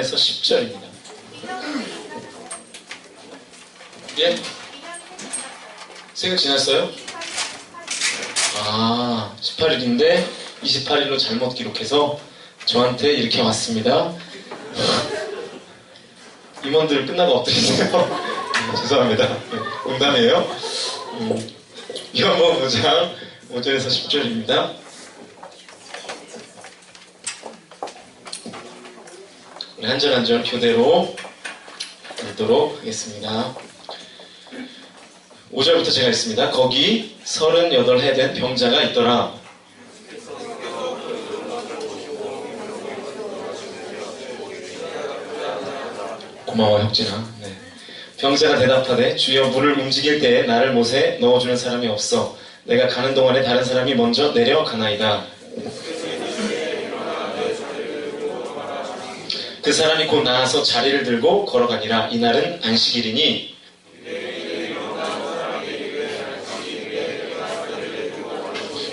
5절에서 10절입니다. 예? 생일 지났어요? 아, 18일인데 28일로 잘못 기록해서 저한테 이렇게 왔습니다. 임원들 끝나고 엎드리세요. 죄송합니다. 농담이에요. 요한복음 5장 5절에서 10절입니다. 우리 한 절 한 절 교대로 읽도록 하겠습니다. 5절부터 제가 읽습니다. 거기 38해 된 병자가 있더라. 고마워 혁진아. 네. 병자가 대답하되 주여 물을 움직일 때에 나를 못에 넣어주는 사람이 없어. 내가 가는 동안에 다른 사람이 먼저 내려가나이다. 그 사람이 곧 나와서 자리를 들고 걸어가니라. 이날은 안식일이니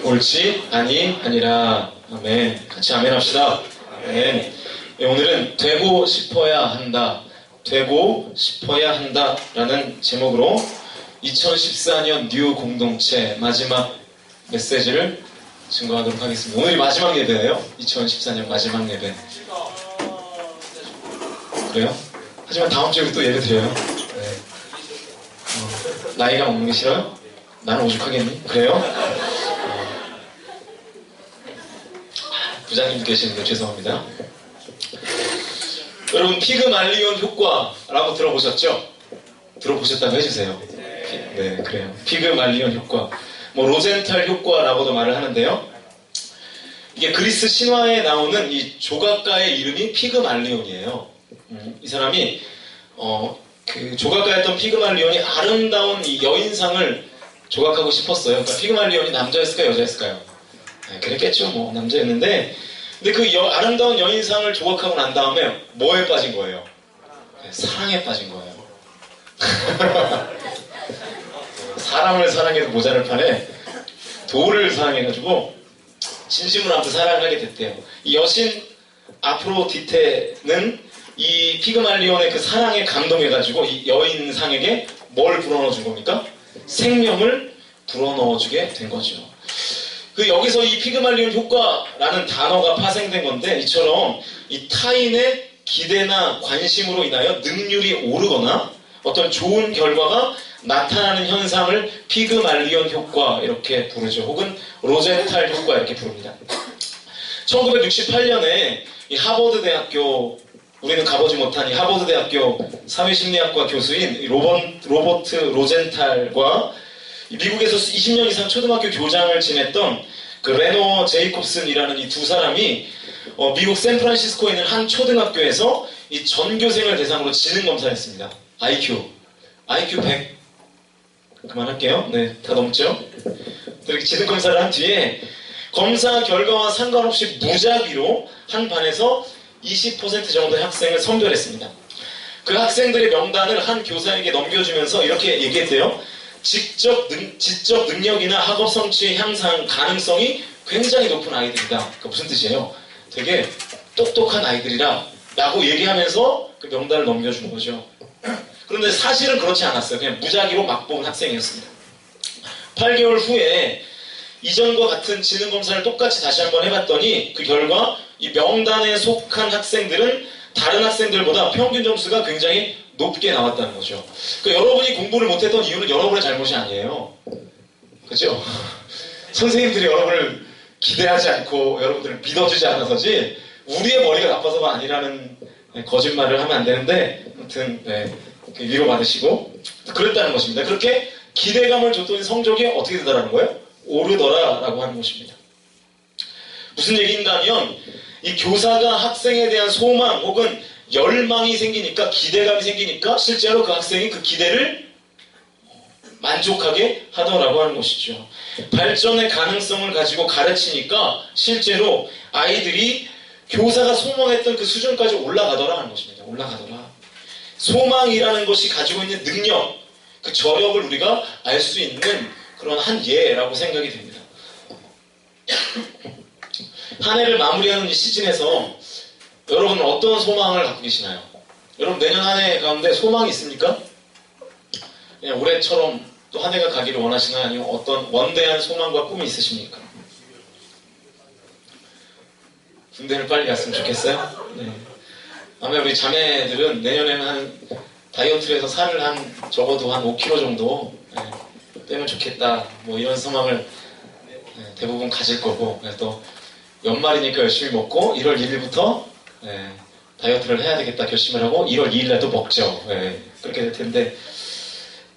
옳지 아니하니라. 아멘. 같이 아멘 합시다. 아멘. 네, 오늘은 되고 싶어야 한다. 되고 싶어야 한다 라는 제목으로 2014년 뉴 공동체 마지막 메시지를 증거하도록 하겠습니다. 오늘이 마지막 예배예요. 2014년 마지막 예배. 그래요? 하지만 다음 주에 또 예배 드려요. 네. 나이가 먹는 게 싫어요? 나는 오죽하겠니? 그래요? 부장님 계시는데 죄송합니다. 여러분 피그말리온 효과라고 들어보셨죠? 들어보셨다고 해주세요. 네, 그래요. 피그말리온 효과, 뭐 로젠탈 효과라고도 말을 하는데요. 이게 그리스 신화에 나오는 이 조각가의 이름이 피그말리온이에요. 이 사람이 그 조각가였던 피그말리온이 아름다운 이 여인상을 조각하고 싶었어요. 그러니까 피그말리온이 남자였을까요, 여자였을까요? 네, 그랬겠죠. 뭐 남자였는데. 근데 그 아름다운 여인상을 조각하고 난 다음에 뭐에 빠진 거예요? 네, 사랑에 빠진 거예요. 사람을 사랑해도 모자를 파네. 돌을 사랑해가지고 진심으로 아무튼 사랑을 하게 됐대요. 이 여신 아프로디테는 이 피그말리온의 그 사랑에 감동해가지고 이 여인상에게 뭘 불어넣어준 겁니까? 생명을 불어넣어주게 된 거죠. 그 여기서 이 피그말리온 효과라는 단어가 파생된 건데, 이처럼 이 타인의 기대나 관심으로 인하여 능률이 오르거나 어떤 좋은 결과가 나타나는 현상을 피그말리온 효과 이렇게 부르죠. 혹은 로젠탈 효과 이렇게 부릅니다. 1968년에 이 하버드 대학교, 우리는 가보지 못한 이 하버드 대학교 사회심리학과 교수인 로버트 로젠탈과 미국에서 20년 이상 초등학교 교장을 지냈던 그 레노 제이콥슨이라는 이 두 사람이 미국 샌프란시스코에 있는 한 초등학교에서 이 전교생을 대상으로 지능 검사를 했습니다. IQ 100 그만할게요. 네, 다 넘죠? 이렇게 지능 검사를 한 뒤에 검사 결과와 상관없이 무작위로 한 반에서 20% 정도의 학생을 선별했습니다. 그 학생들의 명단을 한 교사에게 넘겨주면서 이렇게 얘기했대요. 지적 능력이나 학업 성취의 향상 가능성이 굉장히 높은 아이들이다. 그러니까 무슨 뜻이에요? 되게 똑똑한 아이들이라 라고 얘기하면서 그 명단을 넘겨주는 거죠. 그런데 사실은 그렇지 않았어요. 그냥 무작위로 막 뽑은 학생이었습니다. 8개월 후에 이전과 같은 지능검사를 똑같이 다시 한번 해봤더니 그 결과 이 명단에 속한 학생들은 다른 학생들보다 평균 점수가 굉장히 높게 나왔다는 거죠. 그러니까 여러분이 공부를 못했던 이유는 여러분의 잘못이 아니에요. 그죠? 선생님들이 여러분을 기대하지 않고 여러분들을 믿어주지 않아서지 우리의 머리가 나빠서가 아니라는 거짓말을 하면 안 되는데, 아무튼 네, 위로받으시고 그랬다는 것입니다. 그렇게 기대감을 줬더니 성적이 어떻게 되더라는 거예요? 오르더라라고 하는 것입니다. 무슨 얘기인가 하면 이 교사가 학생에 대한 소망 혹은 열망이 생기니까, 기대감이 생기니까 실제로 그 학생이 그 기대를 만족하게 하더라고 하는 것이죠. 발전의 가능성을 가지고 가르치니까 실제로 아이들이 교사가 소망했던 그 수준까지 올라가더라 하는 것입니다. 올라가더라. 소망이라는 것이 가지고 있는 능력, 그 저력을 우리가 알 수 있는 그런 한 예라고 생각이 됩니다. 한 해를 마무리하는 이 시즌에서 여러분은 어떤 소망을 갖고 계시나요? 여러분 내년 한 해 가운데 소망이 있습니까? 그냥 올해처럼 또 한 해가 가기를 원하시나요? 아니면 어떤 원대한 소망과 꿈이 있으십니까? 군대를 빨리 갔으면 좋겠어요? 네. 아마 우리 자매들은 내년에는 한 다이어트를 해서 살을 적어도 한 5kg 정도 빼면 좋겠다, 뭐 이런 소망을 대부분 가질 거고, 또 연말이니까 열심히 먹고 1월 1일부터 다이어트를 해야 되겠다 결심을 하고 1월 2일 날도 먹죠. 그렇게 될 텐데,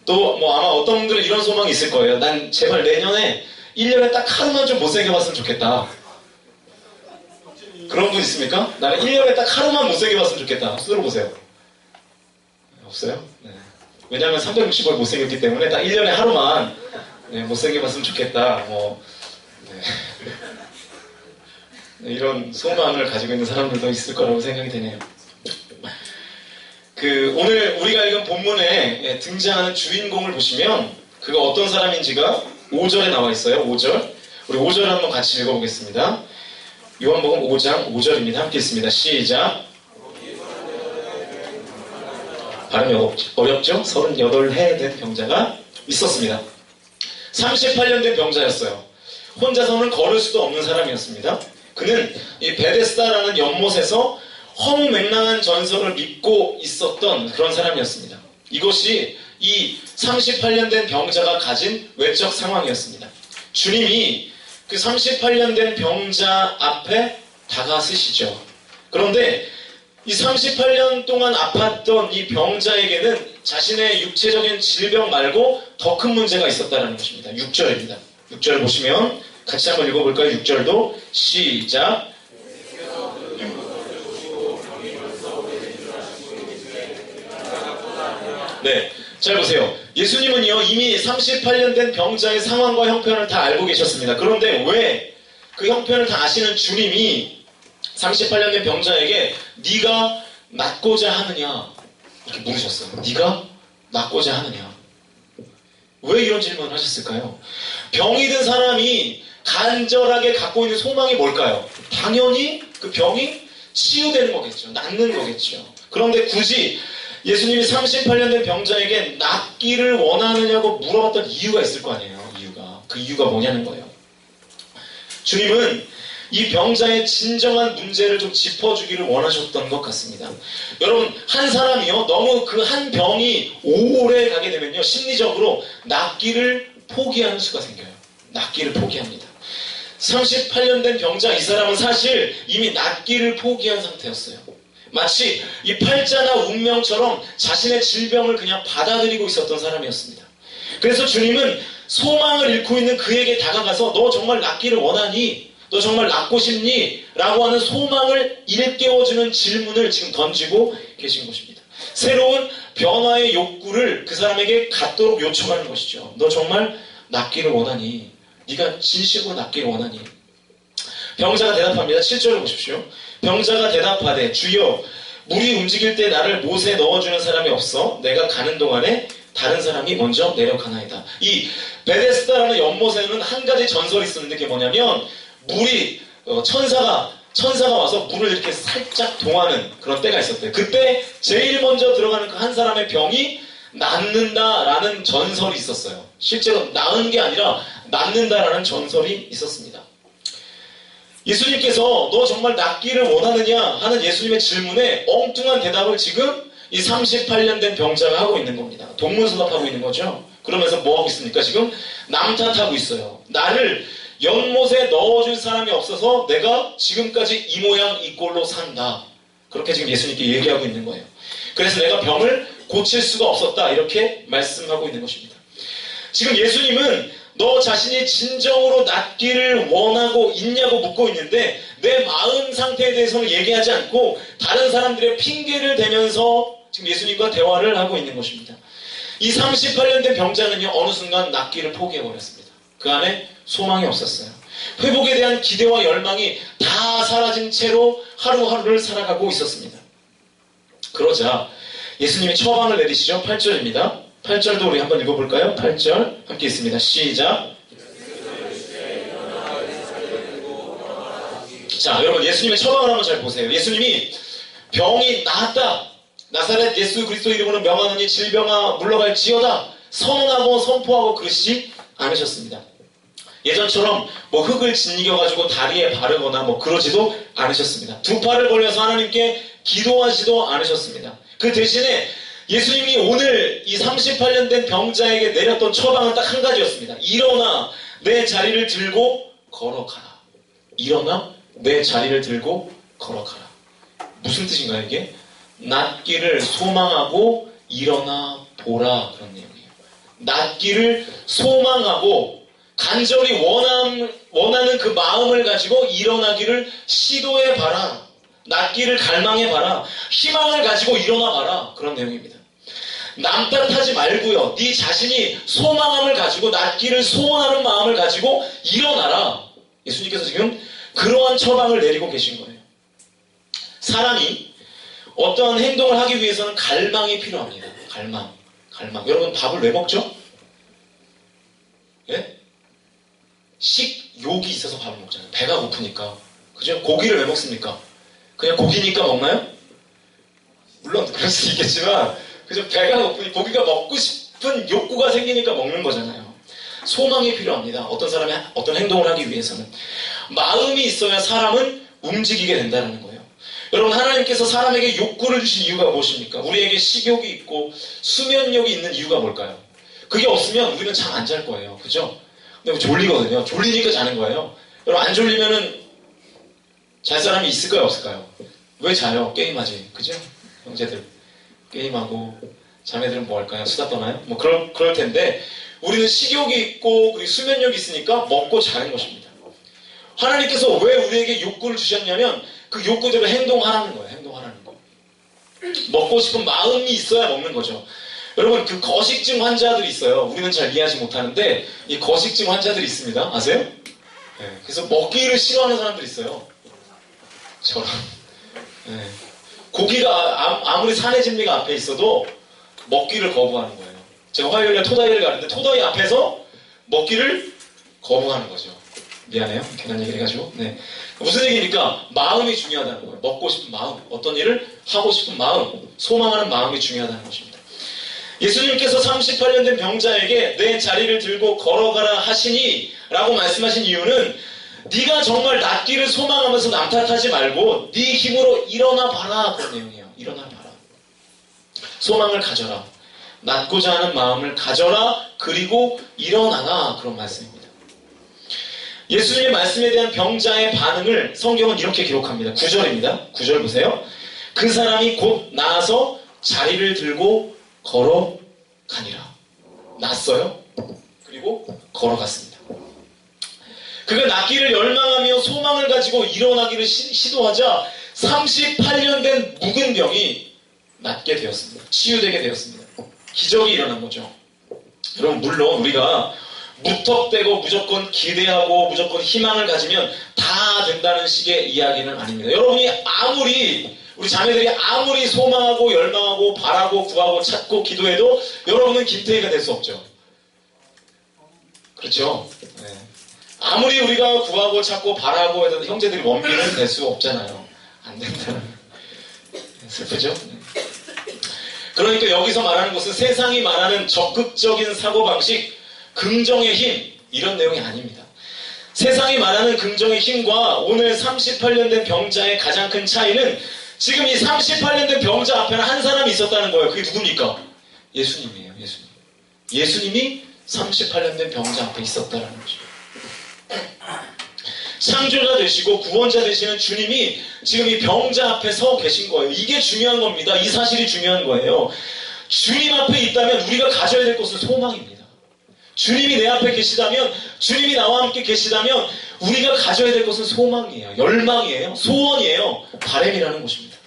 또 뭐 아마 어떤 분들은 이런 소망이 있을 거예요. 난 제발 내년에 1년에 딱 하루만 좀 못생겨 봤으면 좋겠다. 그런 분 있습니까? 나는 1년에 딱 하루만 못생겨 봤으면 좋겠다. 들어보세요. 없어요? 네. 왜냐하면 360일 못생겼기 때문에 딱 1년에 하루만 못생겨 봤으면 좋겠다. 이런 소망을 가지고 있는 사람들도 있을 거라고 생각이 되네요. 오늘 우리가 읽은 본문에 등장하는 주인공을 보시면 그가 어떤 사람인지가 5절에 나와 있어요. 5절. 우리 5절 한번 같이 읽어보겠습니다. 요한복음 5장 5절입니다. 함께 읽습니다. 시작. 발음이 어렵죠? 38해 된 병자가 있었습니다. 38년 된 병자였어요. 혼자서는 걸을 수도 없는 사람이었습니다. 그는 이 베데스다라는 연못에서 허무맹랑한 전설을 믿고 있었던 그런 사람이었습니다. 이것이 이 38년 된 병자가 가진 외적 상황이었습니다. 주님이 그 38년 된 병자 앞에 다가서시죠. 그런데 이 38년 동안 아팠던 이 병자에게는 자신의 육체적인 질병 말고 더 큰 문제가 있었다는 것입니다. 6절입니다. 6절 보시면 같이 한번 읽어볼까요? 6절도 시작. 네, 잘 보세요. 예수님은요 이미 38년 된 병자의 상황과 형편을 다 알고 계셨습니다. 그런데 왜 그 형편을 다 아시는 주님이 38년 된 병자에게 네가 낫고자 하느냐 이렇게 물으셨어요. 네가 낫고자 하느냐. 왜 이런 질문을 하셨을까요? 병이 든 사람이 간절하게 갖고 있는 소망이 뭘까요? 당연히 그 병이 치유되는 거겠죠. 낫는 거겠죠. 그런데 굳이 예수님이 38년 된 병자에게 낫기를 원하느냐고 물어봤던 이유가 있을 거 아니에요. 그 이유가 뭐냐는 거예요. 주님은 이 병자의 진정한 문제를 좀 짚어주기를 원하셨던 것 같습니다. 여러분, 한 사람이요 너무 그 한 병이 오래 가게 되면요 심리적으로 낫기를 포기하는 수가 생겨요. 낫기를 포기합니다. 38년 된 병자 이 사람은 사실 이미 낫기를 포기한 상태였어요. 마치 이 팔자나 운명처럼 자신의 질병을 그냥 받아들이고 있었던 사람이었습니다. 그래서 주님은 소망을 잃고 있는 그에게 다가가서 너 정말 낫기를 원하니? 너 정말 낫고 싶니? 라고 하는 소망을 일깨워주는 질문을 지금 던지고 계신 것입니다. 새로운 변화의 욕구를 그 사람에게 갖도록 요청하는 것이죠. 너 정말 낫기를 원하니? 네가 진심으로 낫기를 원하니? 병자가 대답합니다. 7절을 보십시오. 병자가 대답하되 주여 물이 움직일 때 나를 못에 넣어주는 사람이 없어 내가 가는 동안에 다른 사람이 먼저 내려가나이다. 이 베데스다라는 연못에는 한 가지 전설이 있었는데 그게 뭐냐면 물이 천사가 와서 물을 이렇게 살짝 동하는 그런 때가 있었대요. 그때 제일 먼저 들어가는 그 한 사람의 병이 낫는다라는 전설이 있었어요. 실제로 나은 게 아니라 낫는다라는 전설이 있었습니다. 예수님께서 너 정말 낫기를 원하느냐 하는 예수님의 질문에 엉뚱한 대답을 지금 이 38년 된 병자가 하고 있는 겁니다. 동문서답하고 있는 거죠. 그러면서 뭐 하고 있습니까? 지금 남 탓하고 있어요. 나를 연못에 넣어줄 사람이 없어서 내가 지금까지 이 모양 이 꼴로 산다. 그렇게 지금 예수님께 얘기하고 있는 거예요. 그래서 내가 병을 고칠 수가 없었다. 이렇게 말씀하고 있는 것입니다. 지금 예수님은 너 자신이 진정으로 낫기를 원하고 있냐고 묻고 있는데 내 마음 상태에 대해서는 얘기하지 않고 다른 사람들의 핑계를 대면서 지금 예수님과 대화를 하고 있는 것입니다. 이 38년 된 병자는요 어느 순간 낫기를 포기해버렸습니다. 그 안에 소망이 없었어요. 회복에 대한 기대와 열망이 다 사라진 채로 하루하루를 살아가고 있었습니다. 그러자 예수님이 처방을 내리시죠. 8절입니다. 8절도 우리 한번 읽어볼까요? 8절 함께 있습니다. 시작. 자, 자, 여러분 예수님의 처방을 한번 잘 보세요. 예수님이 병이 나았다. 나사렛 예수 그리스도 이름으로 명하노니 질병아 물러갈지어다. 선언하고 선포하고 그러시지 않으셨습니다. 예전처럼 뭐 흙을 짓이겨가지고 다리에 바르거나 뭐 그러지도 않으셨습니다. 두 팔을 벌려서 하나님께 기도하지도 않으셨습니다. 그 대신에 예수님이 오늘 이 38년 된 병자에게 내렸던 처방은 딱 한 가지였습니다. 일어나 내 자리를 들고 걸어가라. 일어나 내 자리를 들고 걸어가라. 무슨 뜻인가요 이게? 낫기를 소망하고 일어나 보라 그런 내용이에요. 낫기를 소망하고 간절히 원하는 그 마음을 가지고 일어나기를 시도해봐라. 낫기를 갈망해봐라. 희망을 가지고 일어나봐라. 그런 내용입니다. 남 탓하지 말고요. 네 자신이 소망함을 가지고 낫기를 소원하는 마음을 가지고 일어나라. 예수님께서 지금 그러한 처방을 내리고 계신 거예요. 사람이 어떠한 행동을 하기 위해서는 갈망이 필요합니다. 갈망. 여러분 밥을 왜 먹죠? 예? 식욕이 있어서 밥을 먹잖아요. 배가 고프니까. 그죠? 고기를 왜 먹습니까? 그냥 고기니까 먹나요? 물론 그럴 수 있겠지만 그죠? 배가 고프니 고기가 먹고 싶은 욕구가 생기니까 먹는 거잖아요. 소망이 필요합니다. 어떤 사람이 어떤 행동을 하기 위해서는. 마음이 있어야 사람은 움직이게 된다는 거예요. 여러분 하나님께서 사람에게 욕구를 주신 이유가 무엇입니까? 우리에게 식욕이 있고 수면욕이 있는 이유가 뭘까요? 그게 없으면 우리는 잠 안 잘 거예요. 그죠? 근데 졸리거든요. 졸리니까 자는 거예요. 여러분 안 졸리면은 잘 사람이 있을까요? 없을까요? 왜 자요? 게임하지. 그죠? 형제들 게임하고 자매들은 뭐 할까요? 수다 떠나요? 뭐 그럴 텐데 우리는 식욕이 있고 그리고 수면욕이 있으니까 먹고 자는 것입니다. 하나님께서 왜 우리에게 욕구를 주셨냐면 그 욕구대로 행동하라는 거예요. 행동하라는 거. 먹고 싶은 마음이 있어야 먹는 거죠. 여러분 그 거식증 환자들이 있어요. 우리는 잘 이해하지 못하는데 이 거식증 환자들이 있습니다. 아세요? 네, 그래서 먹기를 싫어하는 사람들이 있어요. 저랑. 네. 고기가 아무리 산의 진미가 앞에 있어도 먹기를 거부하는 거예요. 제가 화요일에 토다이를 가는데 토다이 앞에서 먹기를 거부하는 거죠. 미안해요. 괜한 얘기를 해가지고. 네. 무슨 얘기입니까? 마음이 중요하다는 거예요. 먹고 싶은 마음, 어떤 일을 하고 싶은 마음, 소망하는 마음이 중요하다는 것입니다. 예수님께서 38년 된 병자에게 내 자리를 들고 걸어가라 하시니 라고 말씀하신 이유는 네가 정말 낫기를 소망하면서 남 탓하지 말고 네 힘으로 일어나 봐라 그런 내용이에요. 일어나 봐라. 소망을 가져라. 낫고자 하는 마음을 가져라. 그리고 일어나라 그런 말씀입니다. 예수님의 말씀에 대한 병자의 반응을 성경은 이렇게 기록합니다. 9절입니다. 9절 보세요. 그 사람이 곧 나아서 자리를 들고 걸어가니라. 났어요. 그리고 걸어갔습니다. 그가 낫기를 열망하며 소망을 가지고 일어나기를 시도하자 38년 된 묵은 병이 낫게 되었습니다. 치유되게 되었습니다. 기적이 일어난 거죠. 여러분 물론 우리가 무턱대고 무조건 기대하고 무조건 희망을 가지면 다 된다는 식의 이야기는 아닙니다. 여러분이 우리 자매들이 아무리 소망하고 열망하고 바라고 구하고 찾고 기도해도 여러분은 김태희가 될 수 없죠. 그렇죠? 네. 아무리 우리가 구하고 찾고 바라고 해도 형제들이 원빈은 될 수 없잖아요. 안 된다는. 슬프죠? 네. 그러니까 여기서 말하는 것은 세상이 말하는 적극적인 사고방식, 긍정의 힘 이런 내용이 아닙니다. 세상이 말하는 긍정의 힘과 오늘 38년 된 병자의 가장 큰 차이는 지금 이 38년 된 병자 앞에는 한 사람이 있었다는 거예요. 그게 누굽니까? 예수님이에요. 예수님. 예수님이 38년 된 병자 앞에 있었다는 거죠. 창조자 되시고 구원자 되시는 주님이 지금 이 병자 앞에 서 계신 거예요. 이게 중요한 겁니다. 이 사실이 중요한 거예요. 주님 앞에 있다면 우리가 가져야 될 것은 소망입니다. 주님이 내 앞에 계시다면, 주님이 나와 함께 계시다면 우리가 가져야 될 것은 소망이에요. 열망이에요. 소원이에요. 바람이라는 것입니다.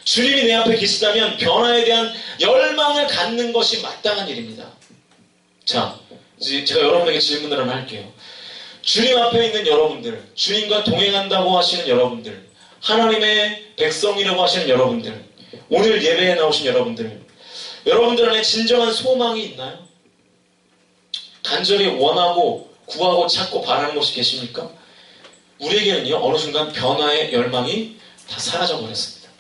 주님이 내 앞에 계시다면 변화에 대한 열망을 갖는 것이 마땅한 일입니다. 자, 이제 제가 여러분에게 질문을 하나 할게요. 주님 앞에 있는 여러분들, 주님과 동행한다고 하시는 여러분들, 하나님의 백성이라고 하시는 여러분들, 오늘 예배에 나오신 여러분들 안에 진정한 소망이 있나요? 간절히 원하고 구하고 찾고 바라는 것이 계십니까? 우리에게는요, 어느 순간 변화의 열망이 다 사라져버렸습니다.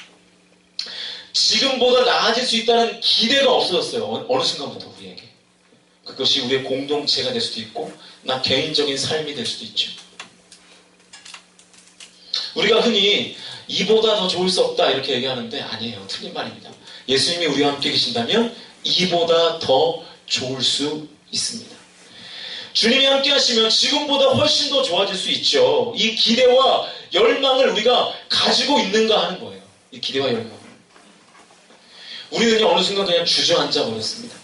지금보다 나아질 수 있다는 기대가 없어졌어요. 어느 순간부터 우리에게. 그것이 우리의 공동체가 될 수도 있고 나 개인적인 삶이 될 수도 있죠. 우리가 흔히 이보다 더 좋을 수 없다 이렇게 얘기하는데 아니에요. 틀린 말입니다. 예수님이 우리와 함께 계신다면 이보다 더 좋을 수 있습니다. 주님이 함께 하시면 지금보다 훨씬 더 좋아질 수 있죠. 이 기대와 열망을 우리가 가지고 있는가 하는 거예요. 이 기대와 열망을. 우리는요, 어느 순간 그냥 주저앉아 버렸습니다.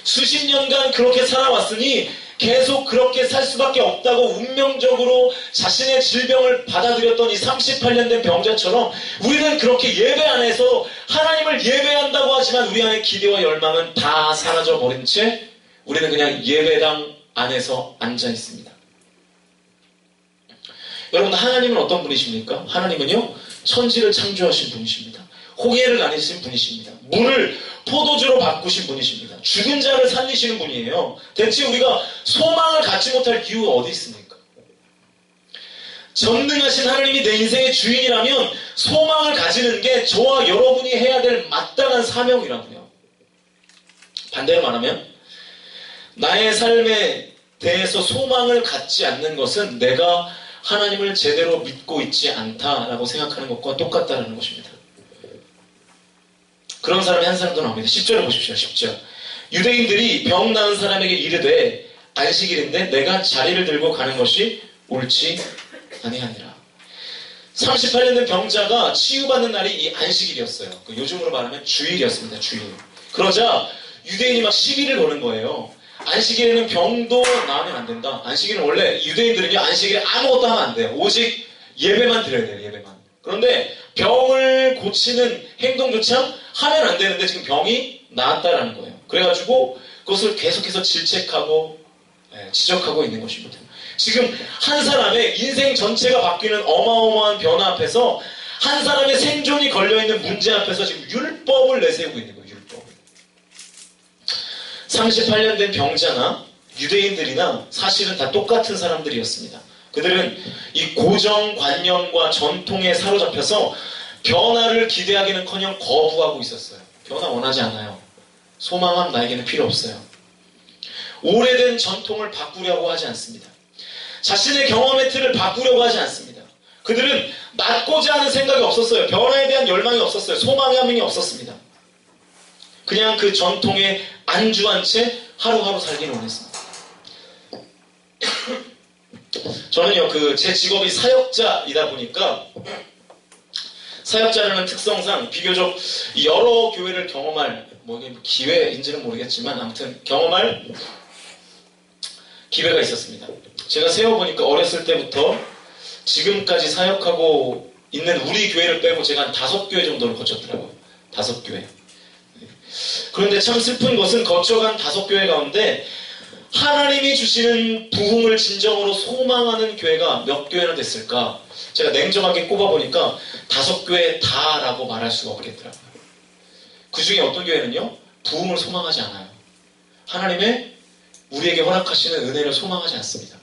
수십 년간 그렇게 살아왔으니 계속 그렇게 살 수밖에 없다고 운명적으로 자신의 질병을 받아들였던 이 38년 된 병자처럼 우리는 그렇게 예배 안에서 하나님을 예배한다고 하지만 우리 안의 기대와 열망은 다 사라져버린 채 우리는 그냥 예배당 안에서 앉아 있습니다. 여러분, 하나님은 어떤 분이십니까? 하나님은요, 천지를 창조하신 분이십니다. 홍해를 나누신 분이십니다. 물을 포도주로 바꾸신 분이십니다. 죽은 자를 살리시는 분이에요. 대체 우리가 소망을 갖지 못할 이유가 어디 있습니까? 전능하신 하나님이 내 인생의 주인이라면 소망을 가지는 게 저와 여러분이 해야 될 마땅한 사명이라고요. 반대로 말하면 나의 삶에 대해서 소망을 갖지 않는 것은 내가 하나님을 제대로 믿고 있지 않다라고 생각하는 것과 똑같다는 것입니다. 그런 사람이 한 사람도 나옵니다. 10절을 보십시오. 10절. 유대인들이 병 나은 사람에게 이르되 안식일인데 내가 자리를 들고 가는 것이 옳지 아니하니라. 38년 된 병자가 치유받는 날이 이 안식일이었어요. 요즘으로 말하면 주일이었습니다. 주일. 그러자 유대인이 막 시비를 거는 거예요. 안식일에는 병도 나으면 안 된다. 안식일은 원래 유대인들은요, 안식일에 아무것도 하면 안 돼요. 오직 예배만 드려야 돼요. 예배만. 그런데 병을 고치는 행동조차 하면 안 되는데 지금 병이 나았다라는 거예요. 그래가지고 그것을 계속해서 질책하고 지적하고 있는 것입니다. 지금 한 사람의 인생 전체가 바뀌는 어마어마한 변화 앞에서 한 사람의 생존이 걸려있는 문제 앞에서 지금 율법을 내세우고 있는 거예요. 율법. 38년 된 병자나 유대인들이나 사실은 다 똑같은 사람들이었습니다. 그들은 이 고정관념과 전통에 사로잡혀서 변화를 기대하기는커녕 거부하고 있었어요. 변화 원하지 않아요. 소망함 나에게는 필요 없어요. 오래된 전통을 바꾸려고 하지 않습니다. 자신의 경험의 틀을 바꾸려고 하지 않습니다. 그들은 낫고자 하는 생각이 없었어요. 변화에 대한 열망이 없었어요. 소망함이 없었습니다. 그냥 그 전통에 안주한 채 하루하루 살기를 원했습니다. 저는요, 제 직업이 사역자이다 보니까 사역자라는 특성상 비교적 여러 교회를 경험할, 이게 기회인지는 모르겠지만 아무튼 경험할 기회가 있었습니다. 제가 세워보니까 어렸을 때부터 지금까지 사역하고 있는 우리 교회를 빼고 제가 한 5교회 정도를 거쳤더라고요. 5교회. 그런데 참 슬픈 것은 거쳐간 5교회 가운데 하나님이 주시는 부흥을 진정으로 소망하는 교회가 몇 교회나 됐을까? 제가 냉정하게 꼽아보니까 5교회 다라고 말할 수가 없겠더라고요. 그 중에 어떤 교회는요, 부흥을 소망하지 않아요. 하나님의 우리에게 허락하시는 은혜를 소망하지 않습니다.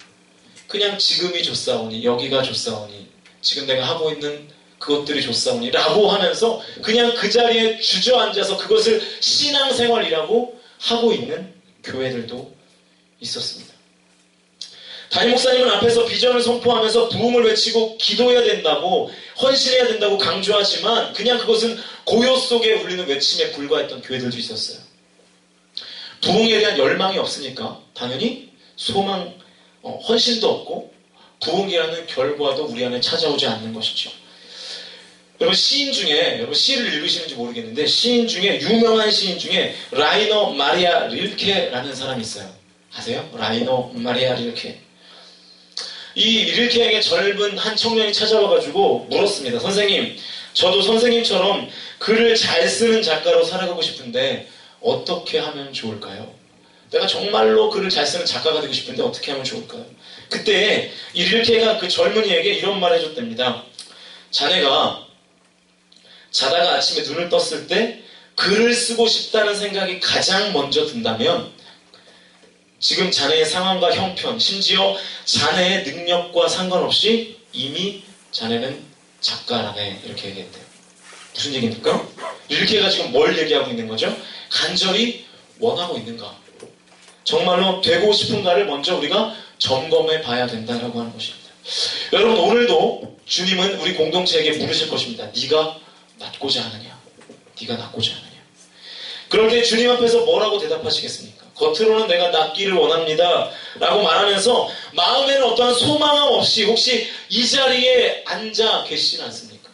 그냥 지금이 좋사오니, 여기가 좋사오니, 지금 내가 하고 있는 그것들이 좋사오니 라고 하면서 그냥 그 자리에 주저앉아서 그것을 신앙생활이라고 하고 있는 교회들도 있었습니다. 담임 목사님은 앞에서 비전을 선포하면서 부흥을 외치고 기도해야 된다고, 헌신해야 된다고 강조하지만 그냥 그것은 고요 속에 울리는 외침에 불과했던 교회들도 있었어요. 부흥에 대한 열망이 없으니까 당연히 소망, 헌신도 없고 부흥이라는 결과도 우리 안에 찾아오지 않는 것이죠. 여러분, 시인 중에, 여러분 시를 읽으시는지 모르겠는데 시인 중에, 유명한 시인 중에 라이너 마리아 릴케라는 사람이 있어요. 아세요? 라이너 마리아 릴케. 이 릴케에게 젊은 한 청년이 찾아와가지고 물었습니다. 선생님, 저도 선생님처럼 글을 잘 쓰는 작가로 살아가고 싶은데 어떻게 하면 좋을까요? 내가 정말로 글을 잘 쓰는 작가가 되고 싶은데 어떻게 하면 좋을까요? 그때 이 릴케가 그 젊은이에게 이런 말을 해줬답니다. 자네가 자다가 아침에 눈을 떴을 때 글을 쓰고 싶다는 생각이 가장 먼저 든다면 지금 자네의 상황과 형편, 심지어 자네의 능력과 상관없이 이미 자네는 작가라네. 이렇게 얘기했대요. 무슨 얘기입니까? 이렇게 해가지고 뭘 얘기하고 있는 거죠? 간절히 원하고 있는가? 정말로 되고 싶은가를 먼저 우리가 점검해 봐야 된다라고 하는 것입니다. 여러분, 오늘도 주님은 우리 공동체에게 물으실 것입니다. 네가 낫고자 하느냐? 네가 낫고자 하느냐? 그럴 때 주님 앞에서 뭐라고 대답하시겠습니까? 겉으로는 내가 낫기를 원합니다 라고 말하면서 마음에는 어떠한 소망함 없이 혹시 이 자리에 앉아 계시진 않습니까?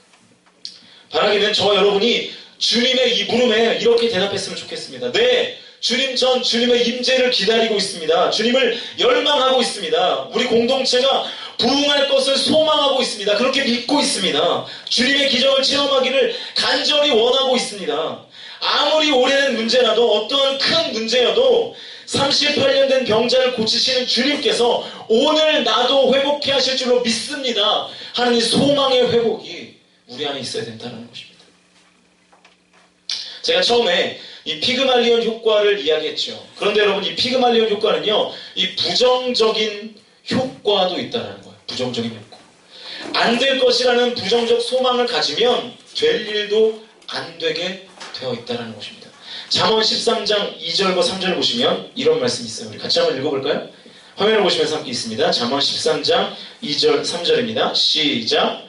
바라기는 저와 여러분이 주님의 이 물음에 이렇게 대답했으면 좋겠습니다. 네, 주님, 전 주님의 임재를 기다리고 있습니다. 주님을 열망하고 있습니다. 우리 공동체가 부흥할 것을 소망하고 있습니다. 그렇게 믿고 있습니다. 주님의 기적을 체험하기를 간절히 원하고 있습니다. 아무리 오래된 문제라도, 어떠한 큰 문제여도 38년 된 병자를 고치시는 주님께서 오늘 나도 회복해 하실 줄로 믿습니다 하는 이 소망의 회복이 우리 안에 있어야 된다는 것입니다. 제가 처음에 이 피그말리온 효과를 이야기했죠. 그런데 여러분, 이 피그말리온 효과는요, 이 부정적인 효과도 있다는 거예요. 부정적인 효과. 안 될 것이라는 부정적 소망을 가지면 될 일도 안 되게 되어 있다는 것입니다. 잠언 13장 2절과 3절을 보시면 이런 말씀이 있어요. 우리 같이 한번 읽어볼까요? 화면을 보시면서 함께 있습니다. 잠언 13장 2절 3절입니다. 시작.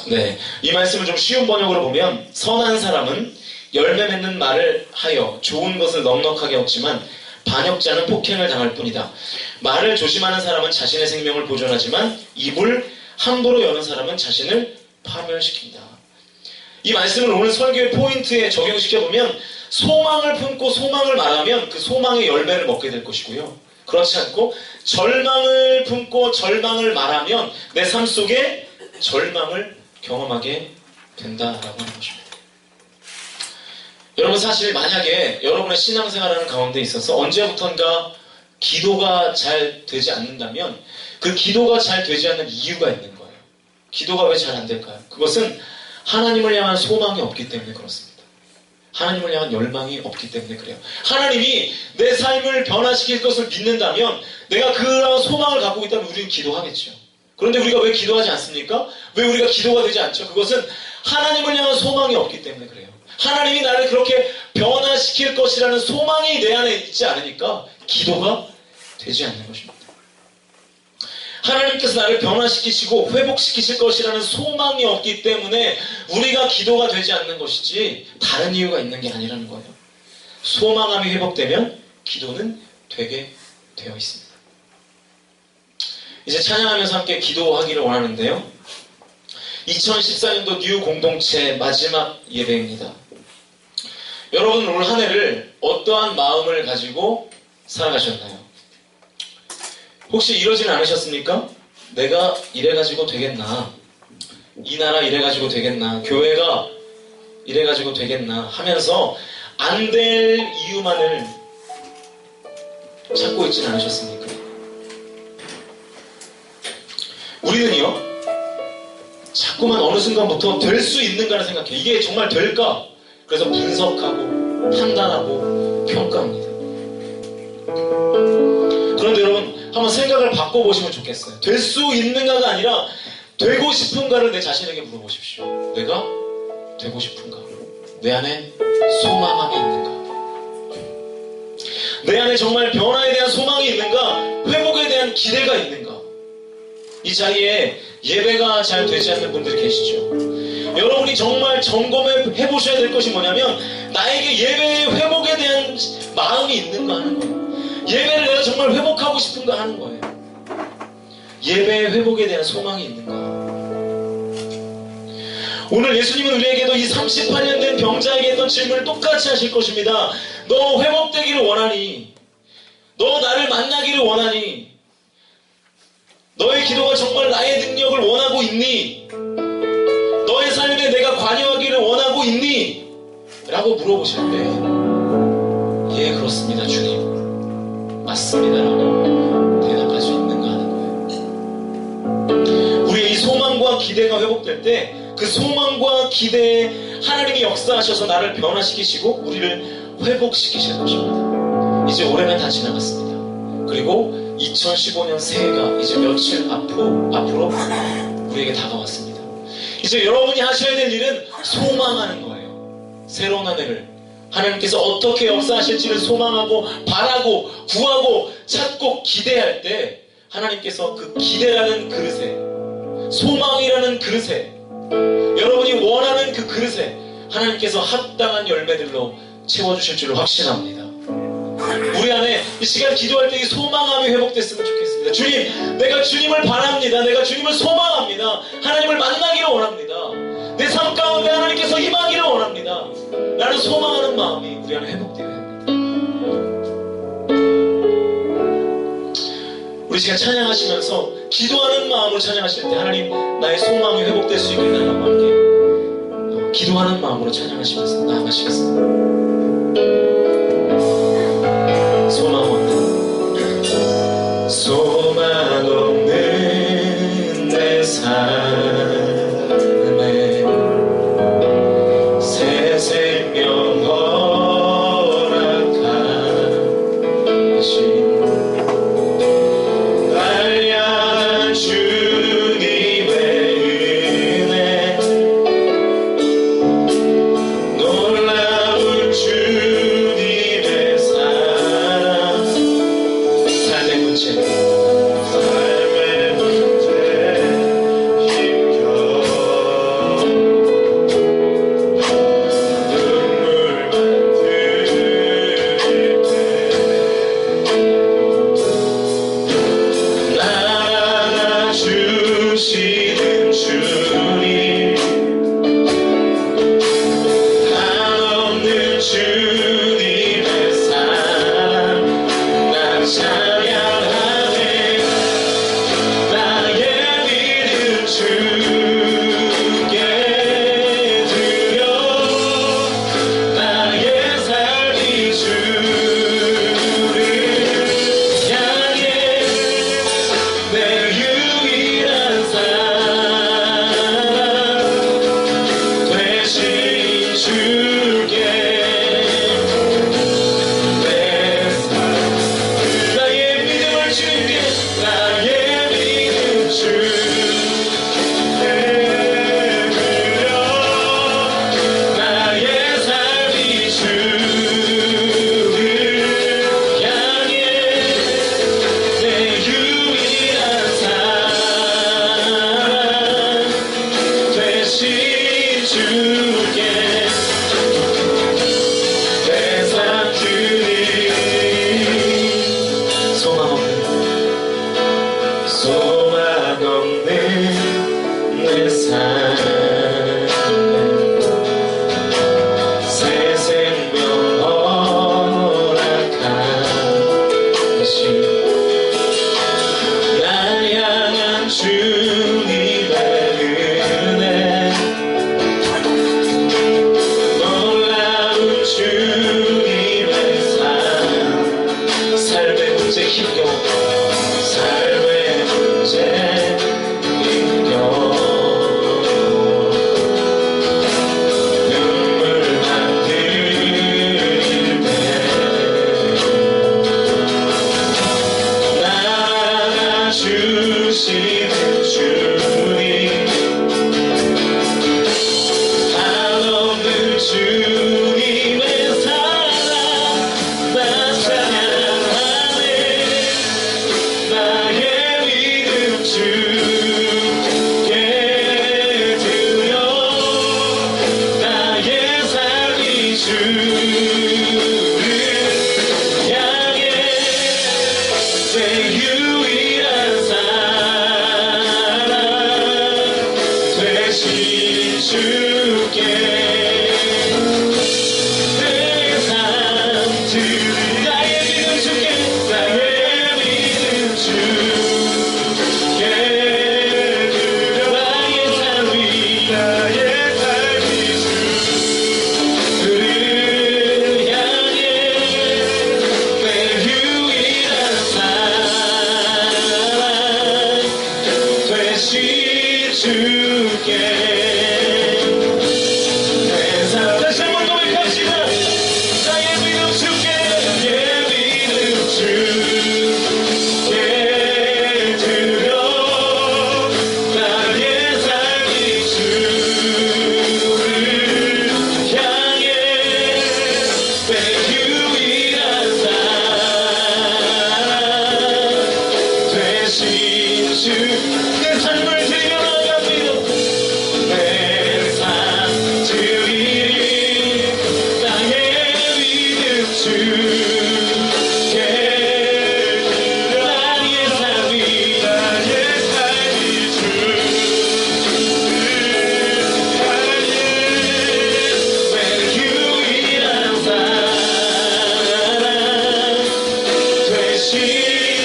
네, 이 말씀을 좀 쉬운 번역으로 보면, 선한 사람은 열매 맺는 말을 하여 좋은 것을 넉넉하게 얻지만 반역자는 폭행을 당할 뿐이다. 말을 조심하는 사람은 자신의 생명을 보존하지만 입을 함부로 여는 사람은 자신을 파멸시킨다. 이 말씀을 오늘 설교의 포인트에 적용시켜보면, 소망을 품고 소망을 말하면 그 소망의 열매를 먹게 될 것이고요. 그렇지 않고 절망을 품고 절망을 말하면 내 삶 속에 절망을 경험하게 된다라고 하는 것입니다. 여러분, 사실 만약에 여러분의 신앙생활하는 가운데 있어서 언제부턴가 기도가 잘 되지 않는다면 그 기도가 잘 되지 않는 이유가 있는 거예요. 기도가 왜 잘 안 될까요? 그것은 하나님을 향한 소망이 없기 때문에 그렇습니다. 하나님을 향한 열망이 없기 때문에 그래요. 하나님이 내 삶을 변화시킬 것을 믿는다면, 내가 그런 소망을 갖고 있다면 우리는 기도하겠죠. 그런데 우리가 왜 기도하지 않습니까? 왜 우리가 기도가 되지 않죠? 그것은 하나님을 향한 소망이 없기 때문에 그래요. 하나님이 나를 그렇게 변화시킬 것이라는 소망이 내 안에 있지 않으니까 기도가 되지 않는 것입니다. 하나님께서 나를 변화시키시고 회복시키실 것이라는 소망이 없기 때문에 우리가 기도가 되지 않는 것이지 다른 이유가 있는 게 아니라는 거예요. 소망함이 회복되면 기도는 되게 되어 있습니다. 이제 찬양하면서 함께 기도하기를 원하는데요. 2014년도 뉴 공동체 마지막 예배입니다. 여러분, 올 한 해를 어떠한 마음을 가지고 살아가셨나요? 혹시 이러진 않으셨습니까? 내가 이래가지고 되겠나? 이 나라 이래가지고 되겠나? 교회가 이래가지고 되겠나? 하면서 안 될 이유만을 찾고 있진 않으셨습니까? 우리는요, 자꾸만 어느 순간부터 될 수 있는가를 생각해요. 이게 정말 될까? 그래서 분석하고 판단하고 평가합니다. 그런데 여러분, 한번 생각을 바꿔보시면 좋겠어요. 될 수 있는가가 아니라 되고 싶은가를 내 자신에게 물어보십시오. 내가 되고 싶은가? 내 안에 소망함이 있는가? 내 안에 정말 변화에 대한 소망이 있는가? 회복에 대한 기대가 있는가? 이 자리에 예배가 잘 되지 않는 분들이 계시죠. 여러분이 정말 점검해 보셔야 될 것이 뭐냐면, 나에게 예배의 회복에 대한 마음이 있는가 하는 거예요. 예배를 내가 정말 회복하고 싶은가 하는 거예요. 예배의 회복에 대한 소망이 있는가. 오늘 예수님은 우리에게도 이 38년 된 병자에게 했던 질문을 똑같이 하실 것입니다. 너 회복되기를 원하니? 너 나를 만나기를 원하니? 너의 기도가 정말 나의 능력을 원하고 있니? 너의 삶에 내가 관여하기를 원하고 있니? 라고 물어보실 때, 예, 그렇습니다, 주님. 맞습니다 라고 대답할 수 있는가 하는 거예요. 우리의 이 소망과 기대가 회복될 때 그 그 소망과 기대에 하나님이 역사하셔서 나를 변화시키시고 우리를 회복시키실 것입니다. 이제 올해는 다 지나갔습니다. 그리고 2015년 새해가 이제 며칠 앞으로 우리에게 다가왔습니다. 이제 여러분이 하셔야 될 일은 소망하는 거예요. 새로운 한 해를 하나님께서 어떻게 역사하실지를 소망하고 바라고 구하고 찾고 기대할 때 하나님께서 그 기대라는 그릇에, 소망이라는 그릇에, 여러분이 원하는 그 그릇에 하나님께서 합당한 열매들로 채워주실 줄을 확신합니다. 우리 안에 이 시간 기도할 때 이 소망함이 회복됐으면 좋겠습니다. 주님, 내가 주님을 바랍니다. 내가 주님을 소망합니다. 하나님을 만나기를 원합니다. 내 삶 가운데 하나님께서 임하기를 원합니다. 라는 소망하는 마음이 우리 안에 회복되어야 합니다. 우리 시간 찬양하시면서 기도하는 마음으로 찬양하실 때 하나님, 나의 소망이 회복될 수 있게 하나님 함께 기도하는 마음으로 찬양하시면서 나아가시겠습니다. 소망 없는 내 삶에 새 생명 허락하신 날 향한 주님의 은혜, 놀라운 주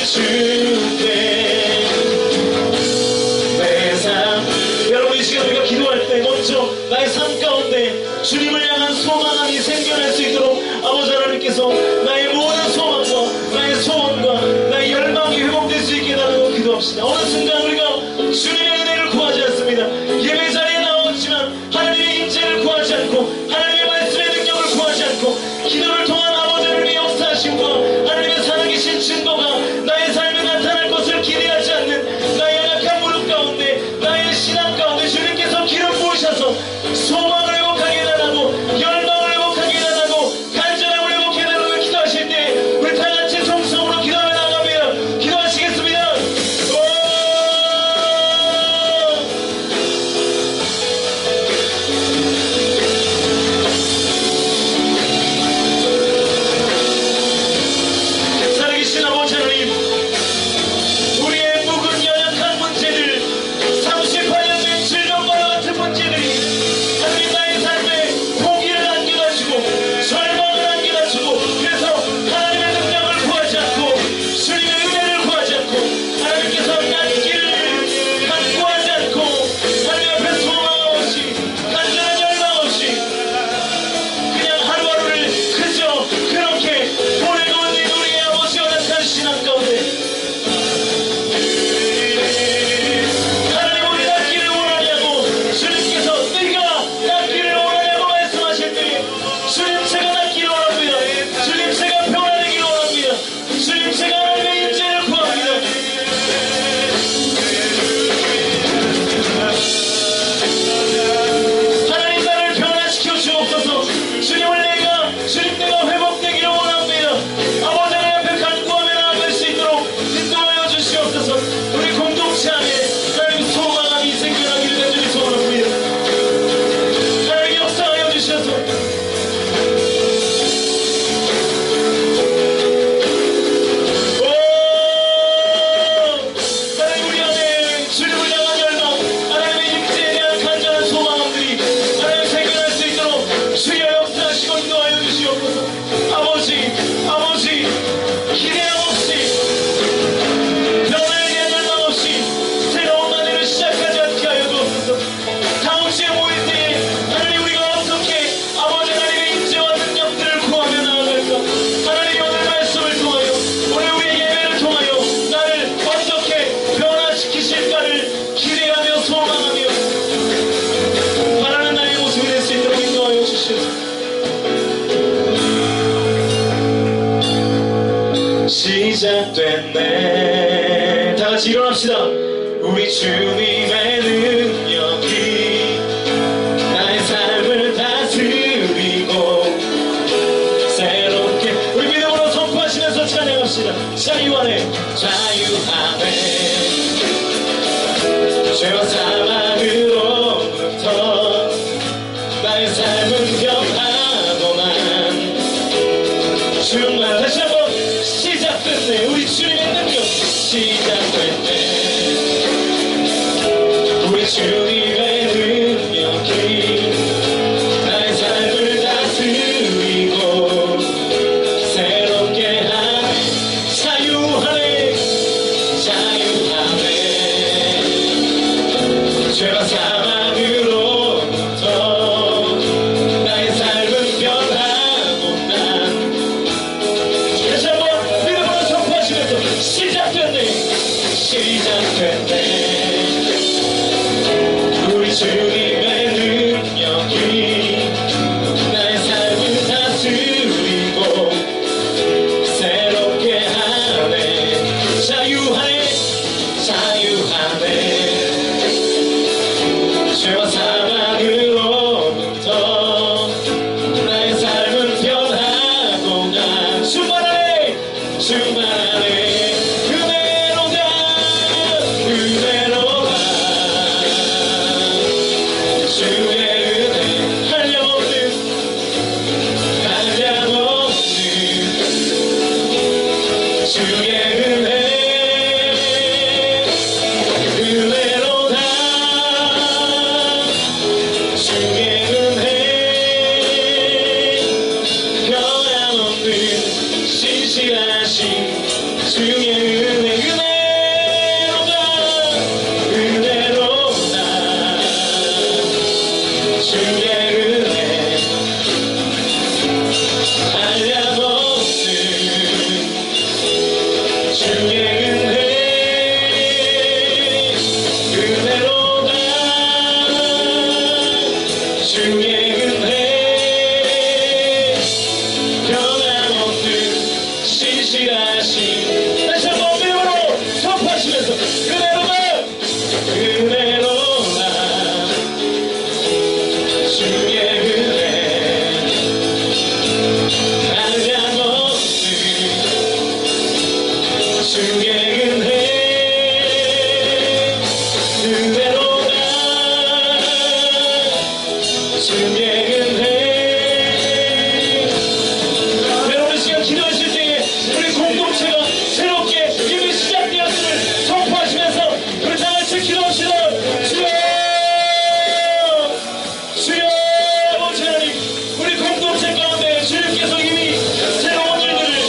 주께 내 삶. 여러분 이 시간 우리가 기도할 때 먼저 나의 삶 가운데 주님을 향한 소망이 생겨날 수 있도록 아버지 하나님께서 나의 모든 소망과 나의 소원과 나의 열망이 회복될 수 있게 달라고 기도합시다. 어느 순간 우리가 주님의 은혜를 구하지 않습니다. 예배 자리에 나왔지만 하나님의 인재를 구하지 않고 하나님의 말씀의 능력을 구하지 않고 기도를 통한 아버지 하나님의 역사하심과 하나님의 살아계신 증거가 나의 삶에 나타날 것을 기대하지 않는 나의 연약한 무릎 가운데 나의 신앙 가운데 주님께서 기름 부으셔서 소망을 회복하게 해달라고 열망을 회복하게 해달라고 간절함을 회복해 달라고 기도하실 때 우리 다같이 통성으로 기도하며 나갑니다. 기도하시겠습니다. 살아계신 아버지 하나님, 우리의 묵은 연약한 문제들, 38년 된 질병과 같은 문제들이 하나님 나의 삶에 포기를 안겨가지고 절망을 안겨가지고 그래서 하나님의 능력을 구하지 않고 주님의 은혜를 구하지 않고 하나님께서 낫기를 간구하지 않고 하나님 앞에 소망 없이 간절한 열망 없이 그냥 하루하루를 그저 그렇게 보내고 있는 우리의 아버지 연약한 신앙 가운데 하나님 우리 낫기를 원하냐고 주님께서 네가 낫기를 원하냐고 말씀하실 때 주님 제가 낫기를 원합니다. 주님 제가 평안하기를 원합니다. 주님 제가 하나님의 인재를 구합니다. 하나님 나를 변화시켜 주옵소서. 주님 내가 회복되기를 원합니다. 아버지 하나님 앞에 간구하며 나아갈 수 있도록 인도하여 주시옵소서. 우리 공동체 안에 하나님 소망이 생겨나기를 간절히 소원합니다. 하나님 역사하여 주셔서 하나님 우리 안에 주님을 향한 열망, 하나님의 임재에 대한 간절한 소망들이 하나님 생겨날 수 있도록 주여 역사하시고 인도하여 주시옵소서. 아버지 기대함 없이 변화에 대한 열망 없이 새로운 한 해를 시작하지 않게 하여 주옵소서. 다음 주에 모일 때에 하나님 우리가 어떻게 아버지 하나님의 인재와 능력들을 구하며 나아갈까. 하나님 오늘 말씀을 통하여 오늘 우리의 예배를 통하여 나를 어떻게 변화시키실까를 기대하며 소망하며 바라는 나의 모습이 될 수 있도록 인도하여 주시옵소서. 시작됐네. 다같이 일어납시다. 우리 주님의 능력이 나의 삶을 다스리고 새롭게 우리 믿음으로 선포하시면서 찬양합시다. 자유하네 자유하네 죄와 사망으로부터 나의 삶은 변하고 난 정말 다시 한번 시작됐네. 우리 주님의 능력 시작됐네. 우리 주님의 능력이 나의 삶을 다스리고 새롭게 하네. 자유하네 자유하네 죄와 사망으로부터 나의 삶은 변하고 난 다시 한번 믿음으로 선포하시면서 시작됐네 시작됐네. 우리 주님의 능력이 나의 삶을 다스리고 새롭게 하네. 자유하네 자유하네 죄와 사망으로부터 나의 삶은 변하고 난 충만하네 충만하네 은혜로다 은혜로다 주의 은혜 한량없는 주의 은혜 은혜로다 주의 은혜 변함없는 신실하신 주의 은혜 신실하신 다시 한번 믿음으로 선포하시면서 그대로가 그대로가 주의 은혜 한량없는 주의 은혜 그대로가 주의 은혜 여러분 시간 기도하실 때에 우리 공동체가 새롭게 이미 시작되었음을 선포하시면서 우리 다 같이 기도합시다. 주여 주여 아버지 하나님 우리 공동체 가운데 주님께서 이미 새로운 일들을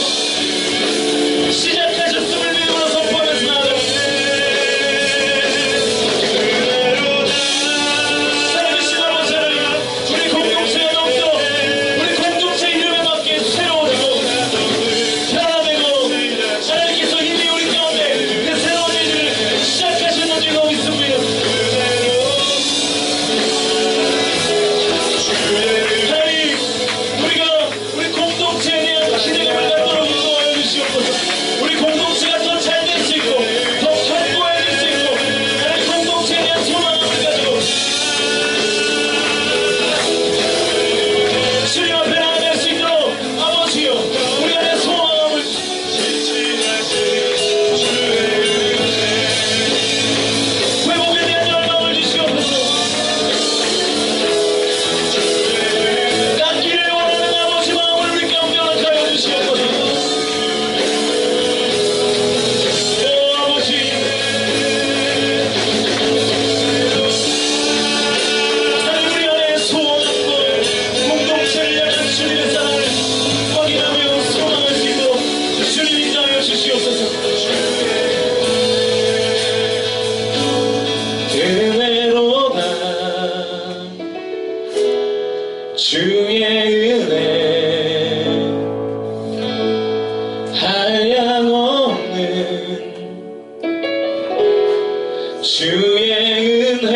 시작하셨음을 믿음으로 선포하면서 나아갑니다. 살아계신 아버지 하나님 우리 공동체가 넘쳐 우리 공동체 이름에 맞게 새로워지고 변화되고 하나님께서 이미 우리 가운데 그 새로운 일들을 시작하셨는지 너무 믿습니다. 하나님 우리가 우리 공동체에 대한 기대감을 갖도록 인도하여 주시옵소서. 우리 공동체가 더 잘 될 수 있고 더 견고해질 수 있고 하나님 공동체에 대한 소망을 가지고 주님 앞에 나아갈 수 있도록 아버지여 우리 안에 소망을 회복에 대한 열망을 주시옵소서. 깎기를 원하는 아버지 마음을 우리 가운데 허락하여 주시옵소서. 오 아버지 하나님 우리 안에 소원함과 공동체를 향한 주님의 사랑을 확인하며 소망할 수 있도록 주님 인도하여 주시옵소서. 은혜로다 주의 은혜 한량없는 주의 은혜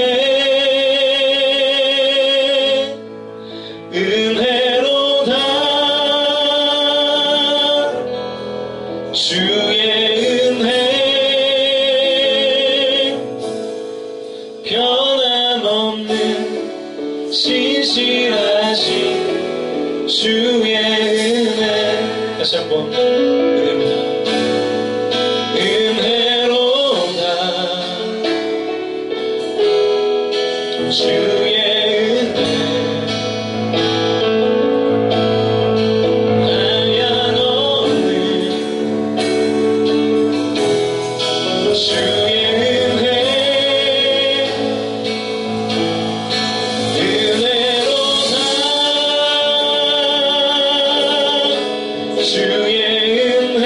은혜로다 주의 은혜 변함없는 신실하신 주의 은혜 다시 한번 은혜로다 은혜로다 주의 은혜 한량없는 주의 은혜 은혜로다 주의 은혜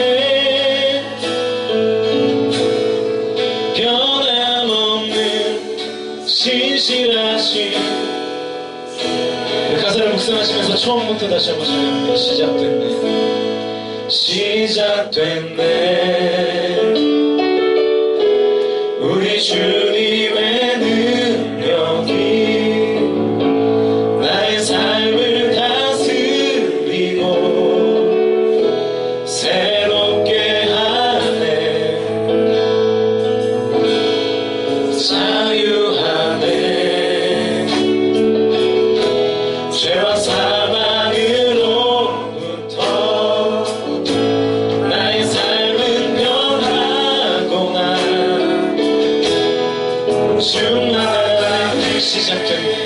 변함없는 신실하신 가사를 묵상하시면서 처음부터 다시 한번 전해봅니다. 시작됐네 시작됐네 우리 주님의 능력이 나의 삶을 다스리고 새롭게 하네 자유하네 죄와 사망으로부터 나의 삶은 변하구나 충만한 시작됐네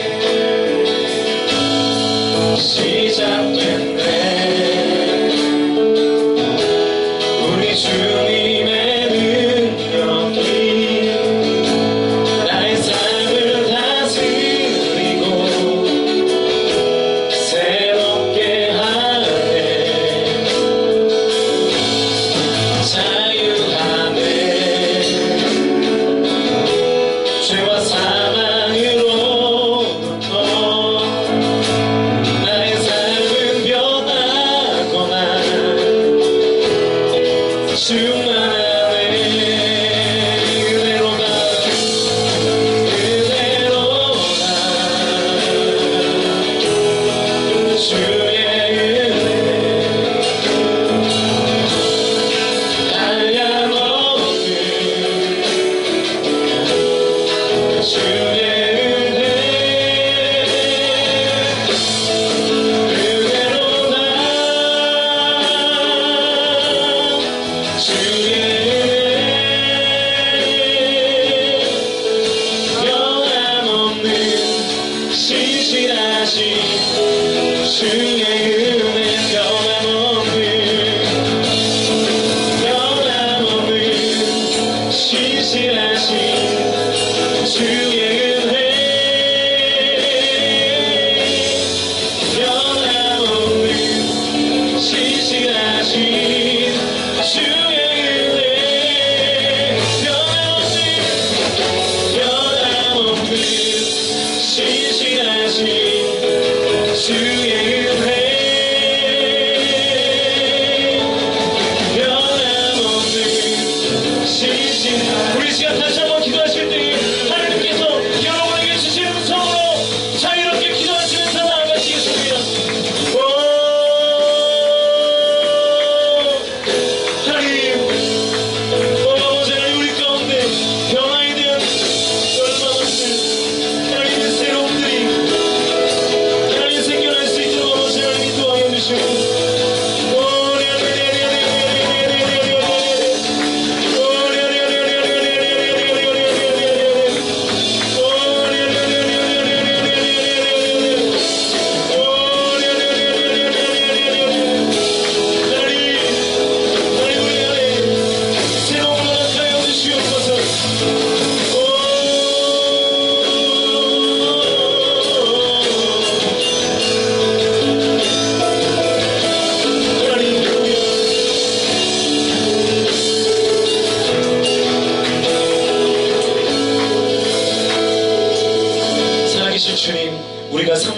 시작됐네 우리 주님의 능력이 나의 삶을 다스리고 새롭게 하네 자유하네 죄와 사망으로부터 나의 삶은 변하거나 충만하네 그대로다 그대로다 주의 은혜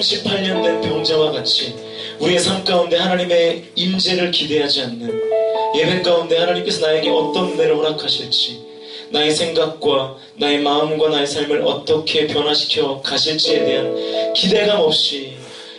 38년 된 병자와 같이 우리의 삶 가운데 하나님의 임재를 기대하지 않는 예배 가운데 하나님께서 나에게 어떤 은혜를 허락하실지, 나의 생각과 나의 마음과 나의 삶을 어떻게 변화시켜 가실지에 대한 기대감 없이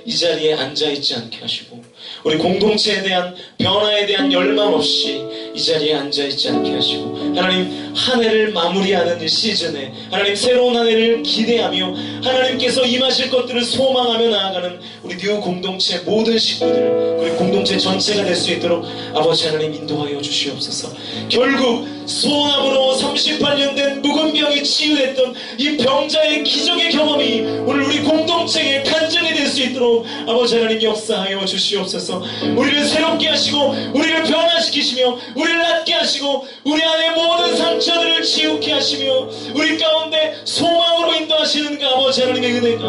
이 자리에 앉아있지 않게 하시고, 우리 공동체에 대한 변화에 대한 열망 없이 이 자리에 앉아있지 않게 하시고, 하나님 한 해를 마무리하는 이 시즌에 하나님 새로운 한 해를 기대하며 하나님께서 임하실 것들을 소망하며 나아가는 우리 뉴 공동체 모든 식구들, 우리 공동체 전체가 될 수 있도록 아버지 하나님 인도하여 주시옵소서. 결국 소원함으로 38년 된 묵은 병이 치유됐던 이 병자의 기적의 경험이 오늘 우리 공동체의 간증이 될 수 있도록 아버지 하나님 역사하여 주시옵소서. 우리를 새롭게 하시고 우리를 변화시키시며 우리를 낫게 하시고 우리 안에 모든 상처들을 치유케 하시며 우리 가운데 소망으로 인도하시는 그 아버지 하나님의 은혜가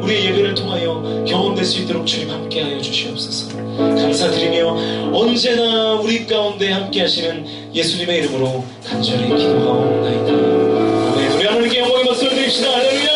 우리의 예배를 통하여 경험될 수 있도록 주님 함께하여 주시옵소서. 감사드리며 언제나 우리 가운데 함께 하시는 예수님의 이름으로 간절히 기도하옵나이다. 아멘. 우리 하나님께 영광의 박수를 드립시다. 할렐루야.